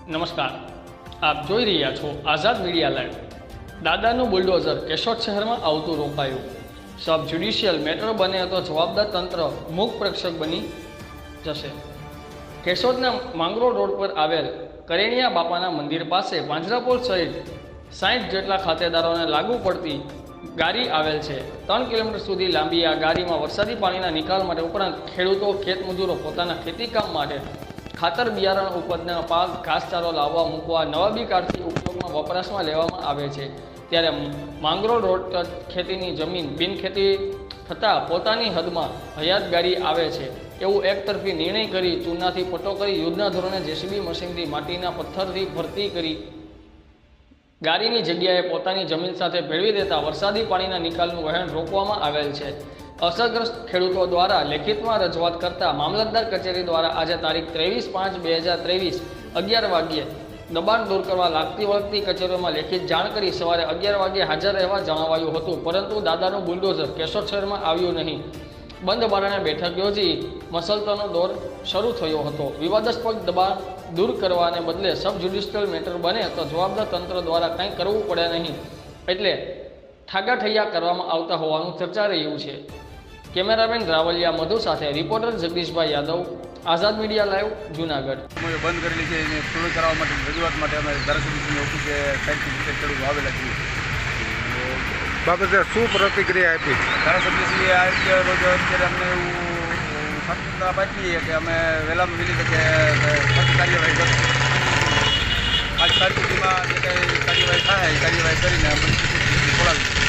નમસ્કાર, આપ જોઈ રહ્યા છો આઝાદ મીડિયા લાઈવ। દાદાનું બુલડોઝર કેશોદ શહેરમાં આવતું રોકાયું। સબ જ્યુડિશિયલ મેટર બને તો જવાબદાર તંત્ર મૂક પ્રેક્ષક બની જશે। કેશોદના માંગરોળ રોડ પર આવેલ કરેણિયા બાપાના મંદિર પાસે પાંજરાપોળ સહિત 60 જેટલા ખાતેદારોને લાગુ પડતી ગારી આવેલ છે। 3 કિલોમીટર સુધી લાંબી આ ગારીમાં વરસાદી પાણીના નિકાલ માટે ઉપરાંત ખેડૂતો ખેતમજૂરો પોતાના ખેતીકામ માટે ખાતર બિયારણ ઉપજના પાક ઘાસચારો લાવવા મૂકવા નવાબી કાળથી ઉપયોગમાં વપરાશમાં લેવામાં આવે છે। ત્યારે માંગરોળ રોડ પર ખેતીની જમીન બિનખેતી થતાં પોતાની હદમાં હયાત ગાડી આવે છે એવું એકતરફી નિર્ણય કરી ચૂનાથી પટ્ટો કરી યુદ્ધના ધોરણે જેસીબી મશીનથી માટીના પથ્થરથી ભરતી કરી ગાડીની જગ્યાએ પોતાની જમીન સાથે ભેળવી દેતા વરસાદી પાણીના નિકાલનું વહેણ રોકવામાં આવેલ છે। અસરગ્રસ્ત ખેડૂતો દ્વારા લેખિતમાં રજૂઆત કરતા મામલતદાર કચેરી દ્વારા આજે તારીખ 23/5/2023 11 વાગ્યે દબાણ દૂર કરવા લાગતી વળગતી કચેરીઓમાં લેખિત જાણ કરી સવારે 11 વાગ્યે હાજર રહેવા જણાવાયું હતું, પરંતુ દાદાનું બુલડોઝર કેશોદ શહેરમાં આવ્યું નહીં। બંધ બારણે બેઠક યોજી મસલતોનો દોર શરૂ થયો હતો। વિવાદાસ્પદ દબાણ દૂર કરવાને બદલે સબ જ્યુડિશિયલ મેટર બને તો જવાબદાર તંત્ર દ્વારા કંઈ કરવું પડે નહીં, એટલે ઠાગાઠૈયા કરવામાં આવતા હોવાનું ચર્ચા રહ્યું છે। કેમેરામેન રાવલિયા મધુ સાથે રિપોર્ટર જગદીશભાઈ યાદવ, આઝાદ મીડિયા લાઈવ, જૂનાગઢ। અમે બંધ કરેલી છે એને પૂર્ણ કરવા માટે રજૂઆત માટે અમે ધારાસભ્યની ઓફિસે 60 ખેડૂતો આવેલા છીએ। બાબતે શું પ્રતિક્રિયા આપી? ધારાસભ્યશ્રીએ આ રીતે રોજ અત્યારે અમને એવું સ્વતંત્રતા આપીએ કે અમે વહેલામાં વહેલી તકે સખ્ત કાર્યવાહી કરશું। આજ તારીખ સુધીમાં જે કંઈ કાર્યવાહી થાય એ કાર્યવાહી કરીને અમે ખોલાવી